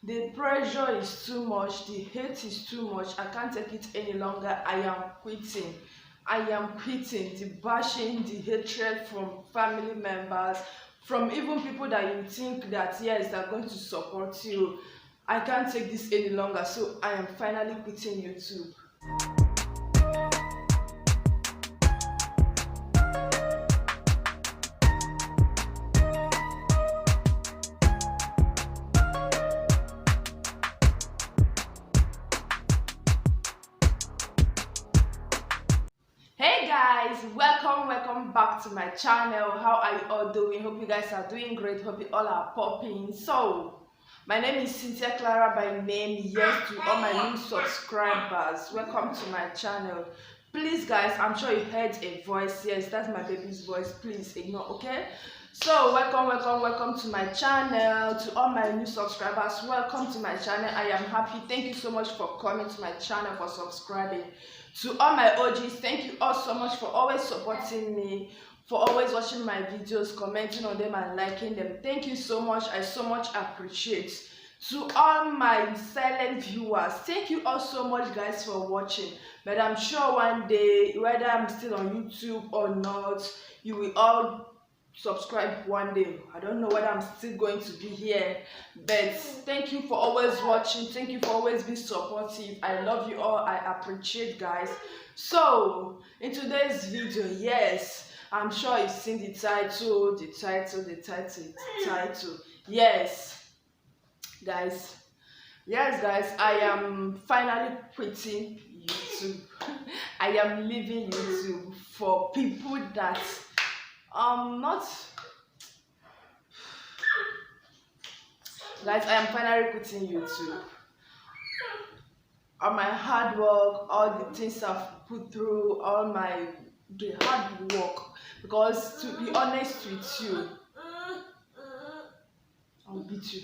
The pressure is too much, the hate is too much. I can't take it any longer. I am quitting. I am quitting the bashing, the hatred from family members, from even people that you think that yes, they're going to support you. I can't take this any longer, so I am finally quitting YouTube. Hey guys, welcome back to my channel. How are you all doing? Hope you guys are doing great. Hope you all are popping. So my name is Cynthia Clara by name. Yes, to all my new subscribers, welcome to my channel. Please guys, I'm sure you heard a voice. Yes, that's my baby's voice. Please ignore, okay? So welcome to my channel. To all my new subscribers, welcome to my channel. I am happy. Thank you so much for coming to my channel, for subscribing. To all my OGs, thank you all so much for always supporting me, for always watching my videos, commenting on them and liking them. Thank you so much. I so much appreciate. To all my silent viewers, thank you all so much guys for watching. But I'm sure one day, whether I'm still on YouTube or not, you will all subscribe one day. I don't know whether I'm still going to be here, but thank you for always watching. Thank you for always being supportive. I love you all. I appreciate guys. So in today's video, yes, I'm sure you've seen the title. Yes guys, I am finally quitting YouTube. I am leaving YouTube for people that not guys. I am finally quitting YouTube. All my hard work, all the things I've put through, the hard work, because to be honest with you, I'll beat you.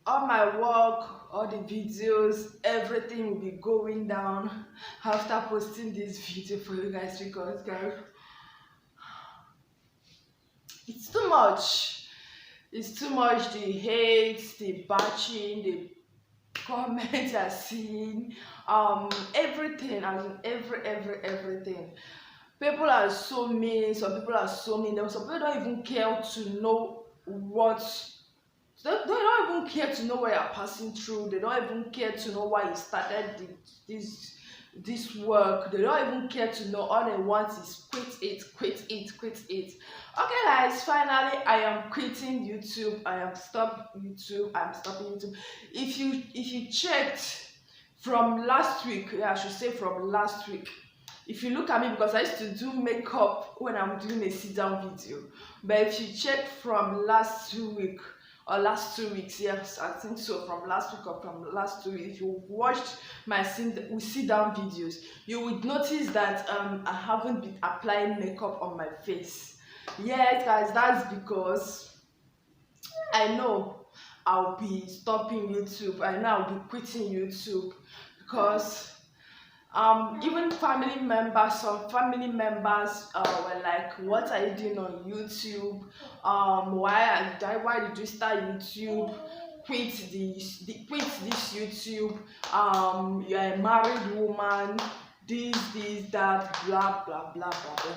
All my work, all the videos, everything will be going down after posting this video for you guys, because guys, it's too much. It's too much. The hate, the bashing, the comments are seeing, everything, as in everything. People are so mean. Some people are so mean. Some people don't even care to know what. They don't even care to know what you're passing through. They don't even care to know why you started this work. They don't even care to know. All they want is quit it. Okay guys, finally I am quitting YouTube. I am stopping YouTube. I'm stopping YouTube. If you checked from last week, yeah, I should say from last week, if you look at me, because I used to do makeup when I'm doing a sit down video, but if you check from last week or last 2 weeks, yes, I think so, from last week or from last 2 weeks, if you watched my sit down videos, you would notice that I haven't been applying makeup on my face. Yes guys, that's because I know I'll be stopping YouTube. I know I'll be quitting YouTube, because even some family members were like, what are you doing on YouTube? Why did you start YouTube? Quit this YouTube. You're a married woman, this that, blah blah blah blah.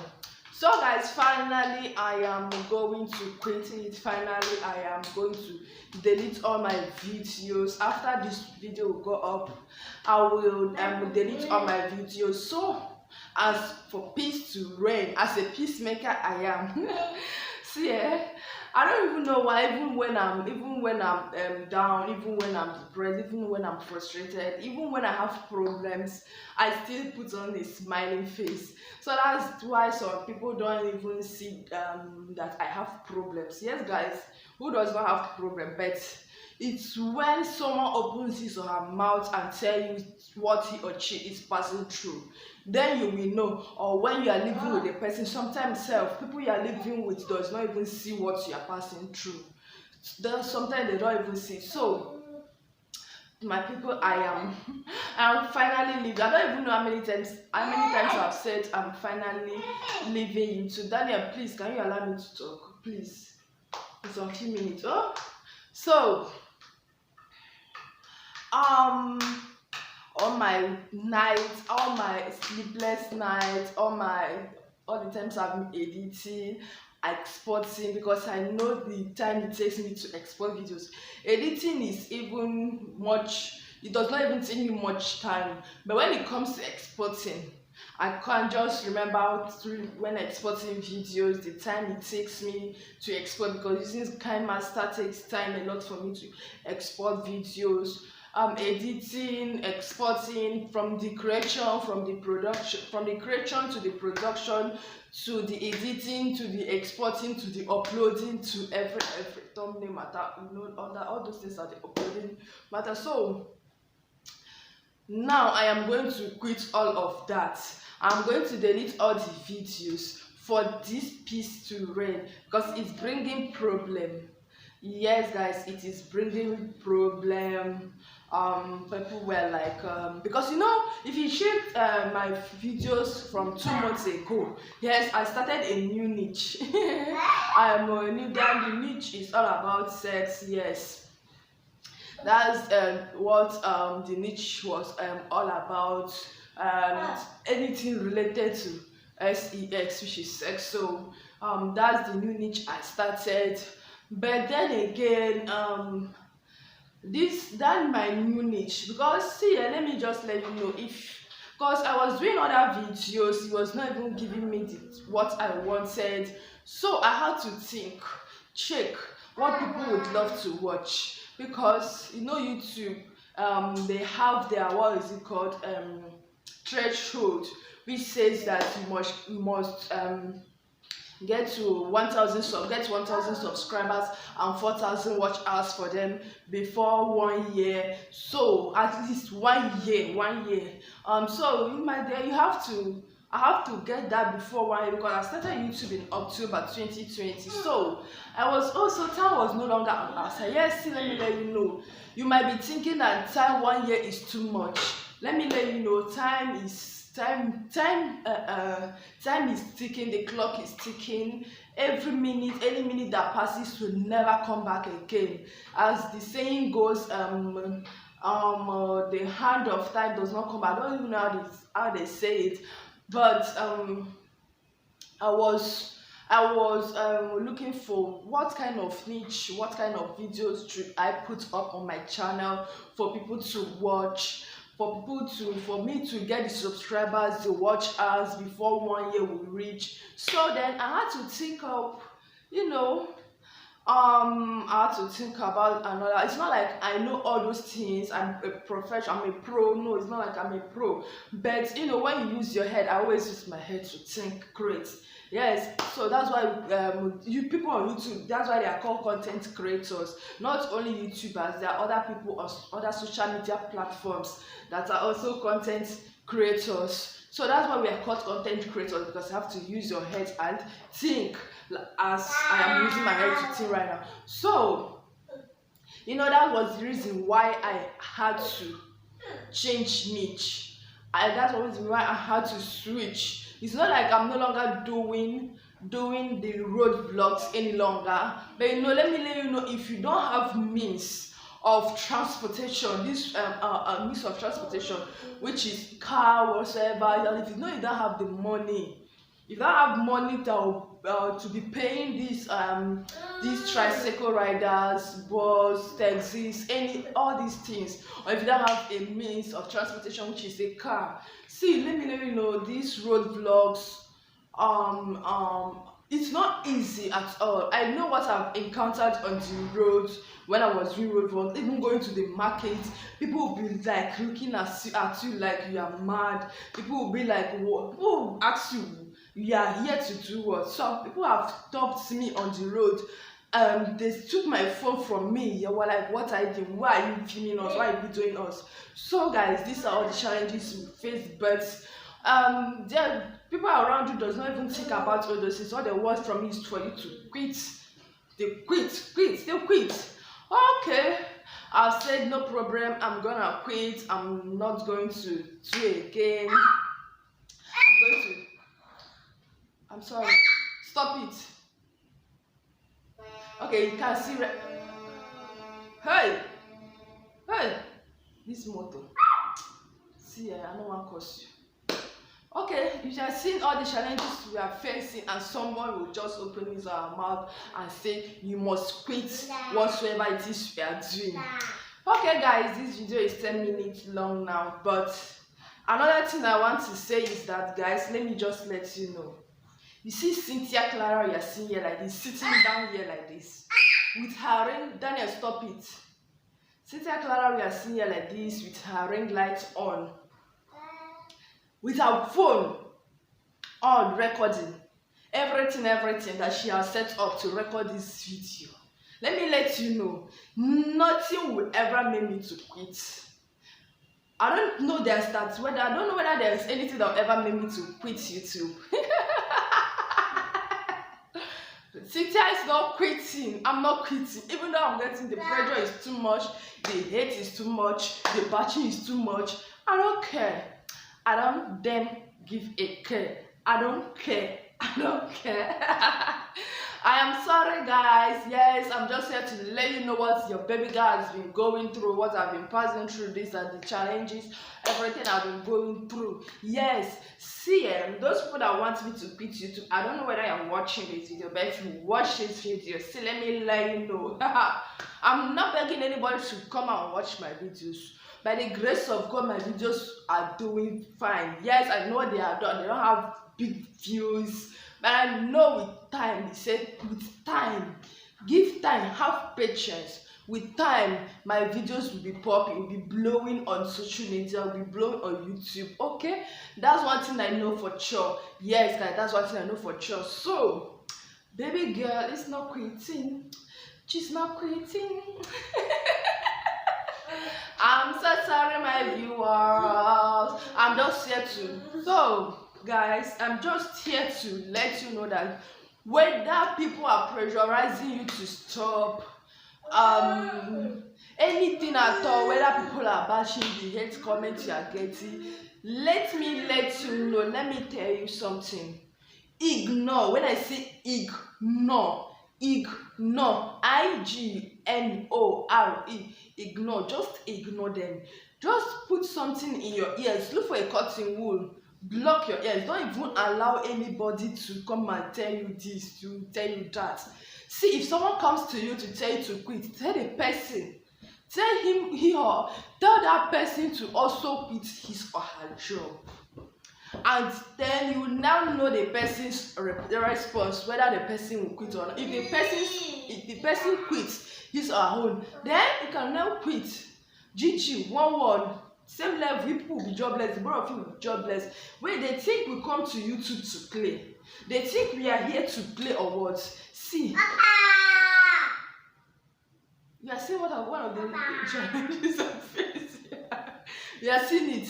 So guys, finally I am going to quit it. Finally I am going to delete all my videos. After this video will go up, I will delete all my videos, so as for peace to reign. As a peacemaker I am. See, I don't even know why, even when I'm down, even when I'm depressed, even when I'm frustrated, even when I have problems, I still put on a smiling face. So that's why some people don't even see that I have problems. Yes guys, who does not have problem? But it's when someone opens his or her mouth and tell you what he or she is passing through, then you will know. Or when you are living with a person, sometimes people you are living with does not even see what you are passing through. Sometimes they don't even see. So my people, I'm finally leaving. I don't even know how many times I've said I'm finally leaving YouTube. Daniel, please, can you allow me to talk, please? It's on few minutes. Oh, so um all my nights, all my sleepless nights, all the times I've been editing, exporting, because I know the time it takes me to export videos. Editing is even much, it does not even take me much time. But when it comes to exporting, I can't just remember when exporting videos, the time it takes me to export, because using KineMaster takes time a lot for me to export videos. Editing, exporting, from the creation, from the production, from the creation to the production, to the editing, to the exporting, to the uploading, to every thumbnail matter, all those things are the uploading matter. So now I am going to quit all of that. I'm going to delete all the videos for this piece to reign, because it's bringing problem. Yes guys, it is bringing problem. People were like, because if you check my videos from 2 months ago, yes, I started a new niche. I'm a new guy. The niche is all about sex. Yes, that's what the niche was all about. Anything related to sex, which is sex. So that's the new niche I started. But then again, that's my new niche, because see, let me just let you know, if because I was doing other videos, it was not even giving me what I wanted. So I had to think, check what people would love to watch, because YouTube, they have their, what is it called, threshold, which says that you must get to 1,000 subscribers and 4,000 watch hours for them before 1 year. So at least 1 year. So in my day, I have to get that before 1 year, because I started YouTube in October 2020. So I was also, time was no longer on our side. Yes, see, let me let you know. You might be thinking that time 1 year is too much. Let me let you know, time is ticking. The clock is ticking. Every minute, any minute that passes will never come back again. As the saying goes, the hand of time does not come back. I don't even know how they say it, but I was looking for what kind of niche, what kind of videos should I put up on my channel for people to watch, for me to get the subscribers, the watch hours before 1 year will reach. So then I had to think up, I had to think about another. It's not like I know all those things. I'm a professional, I'm a pro. No, it's not like I'm a pro. But when you use your head, I always use my head to think. Great. Yes, so that's why you people on YouTube, that's why they are called content creators. Not only YouTubers, there are other people on other social media platforms that are also content creators. So that's why we are called content creators, because you have to use your head and think, as I am using my head to think right now. So that was the reason why I had to change niche. That's the reason why I had to switch. It's not like I'm no longer doing the road vlogs any longer. But let me let you know, if you don't have means of transportation, this means of transportation, which is car, whatsoever, and if you don't have the money, if you don't have money to be paying these tricycle riders, bus, taxis, all these things, or if you don't have a means of transportation, which is a car, see, let me know, these road vlogs, it's not easy at all. I know what I've encountered on the road when I was doing road vlogs. Even going to the market, people will be like looking at you like you are mad. People will be like, what? People will ask you are here to do what? Some people have stopped me on the road. They took my phone from me. They were like, what are you doing? Why are you filming us? Why are you doing us? So guys, these are all the challenges we face, but people around you does not even think about all those things. All they want from you is for you to quit. They quit. Okay, I said no problem, I'm gonna quit. I'm not going to do it again. I'm sorry, stop it. Okay, you can see. Hey, hey, this motor. See, I don't want to curse you. Okay, you have seen all the challenges we are facing, and someone will just open his mouth and say you must quit whatsoever it is we are doing. Okay guys, this video is 10 minutes long now, but another thing I want to say is that, guys, let me just let you know. You see Cynthia Clara, you are seeing here like this, sitting down here like this with her ring. Daniel, stop it. Cynthia Clara, we are seeing here like this with her ring light on, with her phone on, recording everything that she has set up to record this video. Let me let you know, nothing will ever make me to quit. I don't know there's that whether I don't know whether there's anything that will ever make me to quit YouTube. Cynthia is not quitting. I'm not quitting. Even though I'm getting the pressure is too much, the hate is too much, the bashing is too much. I don't care. I don't damn give a care. I don't care. I don't care. I am sorry, guys. Yes, I'm just here to let you know what your baby girl has been going through, what I've been passing through, these are the challenges, everything I've been going through. Yes, see, those people that want me to quit YouTube, I don't know whether you're watching this video, but if you watch this video, see, let me let you know. I'm not begging anybody to come and watch my videos. By the grace of God, my videos are doing fine. Yes, I know they are done. They don't have big views. But I know with time, he said, with time, give time, have patience. With time, my videos will be popping, will be blowing on social media, will be blowing on YouTube. Okay? That's one thing I know for sure. Yes, guys, that's one thing I know for sure. So, baby girl is not quitting. She's not quitting. I'm so sorry, my viewers. I'm just here to. So, guys, I'm just here to let you know that whether people are pressurizing you to stop anything at all, whether people are bashing the hate comments you are getting, let me let you know, let me tell you something. Ignore. When I say ignore, IGNORE, ignore. Just ignore them. Just put something in your ears. Look for a cotton wool. Block your ears. Don't even allow anybody to come and tell you this, to tell you that. See, if someone comes to you to tell you to quit, tell the person, tell him, tell that person to also quit his or her job. And then you will now know the person's response, whether the person will quit or not. If the person quits his or her own, then you can now quit. GG, one. Same level, people will be jobless, the both of you will be jobless. Wait, they think we come to YouTube to play. They think we are here to play or what? See. You are seeing what one of the challenges I face. You are seeing it.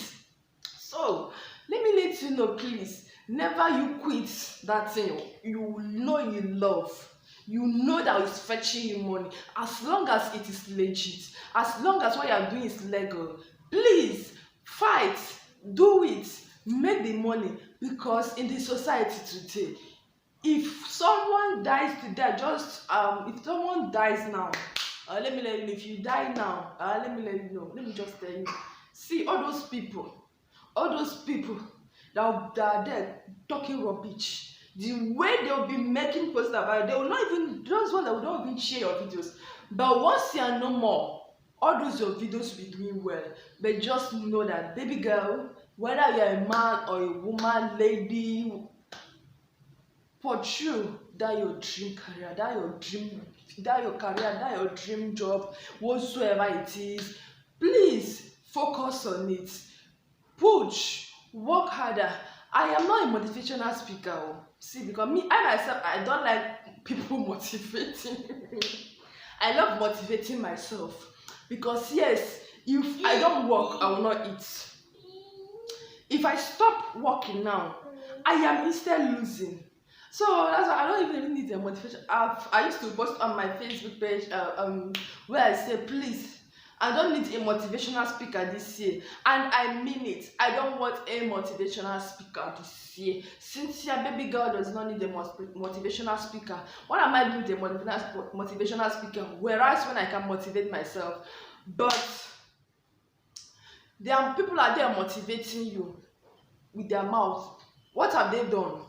So, let me let you know, please. Never you quit that thing you know you love. You know that it's fetching you money. As long as it is legit. As long as what you are doing is legal. Please fight, do it, make the money, because in the society today, if someone dies today, if someone dies now, let me let you know. If you die now, let me let you know. Let me just tell you. See, all those people that are there talking rubbish, the way they'll be making posts about it, they will not even, those ones that will not even share your videos. But once you are no more, all those your videos will be doing well. But just know that, baby girl, whether you're a man or a woman, lady, pursue that your dream career, that your dream job, whatsoever it is. Please focus on it. Push, work harder. I am not a motivational speaker. See, because I myself, I don't like people motivating me. I love motivating myself. Because yes, if I don't work, I will not eat. If I stop working now, I am instead losing. So that's why I don't even really need a motivation. I used to post on my Facebook page where I say, please, I don't need a motivational speaker this year, and I mean it. I don't want a motivational speaker this year. Cynthia, baby girl, does not need a motivational speaker. What am I doing with a motivational speaker? Whereas when I can motivate myself, but there are people out there motivating you with their mouth. What have they done?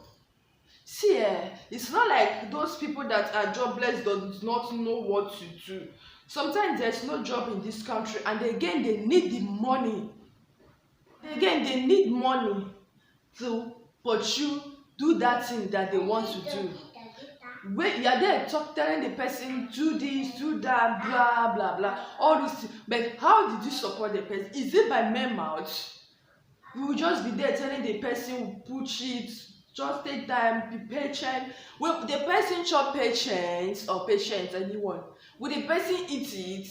See, it's not like those people that are jobless does not know what to do. Sometimes there's no job in this country, and again they need the money. Again they need money to pursue, do that thing that they want to do. Wait, you are there telling the person do this, do that, blah blah blah, all these things. But how did you support the person? Is it by mere mouth? You will just be there telling the person, push it, just take time, be patient. Will the person show patience or patience, anyone? Will the person eat it?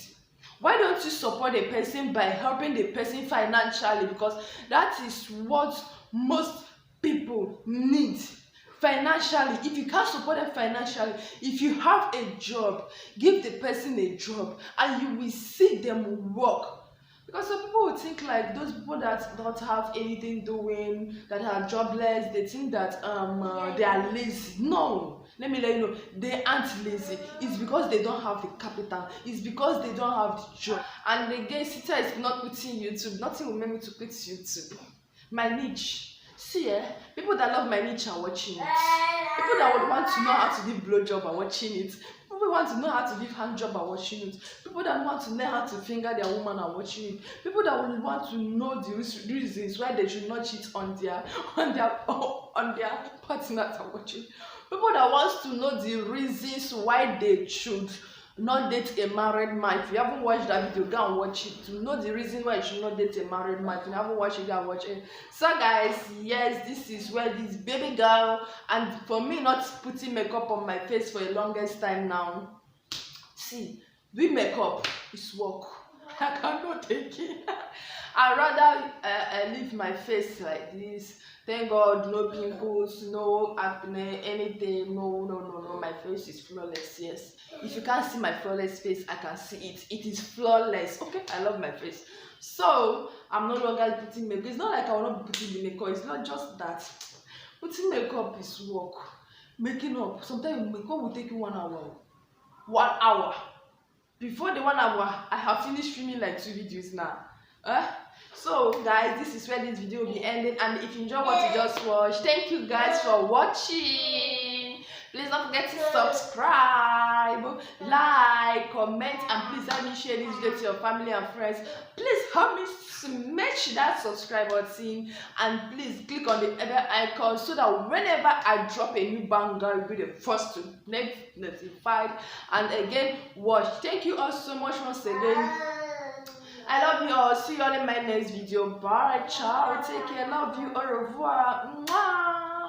Why don't you support the person by helping the person financially? Because that is what most people need. Financially, if you can't support them financially, if you have a job, give the person a job and you will see them work. Because some people would think like those people that don't have anything doing, that are jobless, they think that they are lazy. No, let me let you know, they aren't lazy. It's because they don't have the capital. It's because they don't have the job. And again, Sita is not quitting YouTube. Nothing will make me to quit YouTube. My niche. See, people that love my niche are watching it. People that would want to know how to give blowjob are watching it. People want to know how to give hand job are watching it. People that want to know how to finger their woman are watching it. People that would want to know the reasons why they should not cheat on their partners are watching. People that want to know the reasons why they should not date a married man. If you haven't watched that video, go and watch it to know the reason why you should not date a married man. If you haven't watched it, go and watch it. So guys, yes, this is where this baby girl, and for me not putting makeup on my face for the longest time now. See, doing makeup is work. I cannot take it. I'd rather leave my face like this. Thank God, no pimples, no acne, anything. No. My face is flawless. Yes. If you can't see my flawless face, I can see it. It is flawless. Okay, I love my face. So I'm no longer putting makeup. It's not like I will not be putting the makeup. It's not just that. Putting makeup is work. Making up. Sometimes makeup will take you 1 hour. 1 hour. Before the 1 hour, I have finished filming like 2 videos now. So guys, this is where this video will be ending, and if you enjoy what you just watched, thank you guys for watching. Please don't forget to subscribe, like, comment, and please help me share this video to your family and friends. Please help me smash that subscribe button, and please click on the bell icon so that whenever I drop a new banger, you'll be the first to get notified. And again, watch. Thank you all so much once again. I love you all. See you all in my next video. Bye. Ciao. Take care. Love you. Au revoir. Mwah.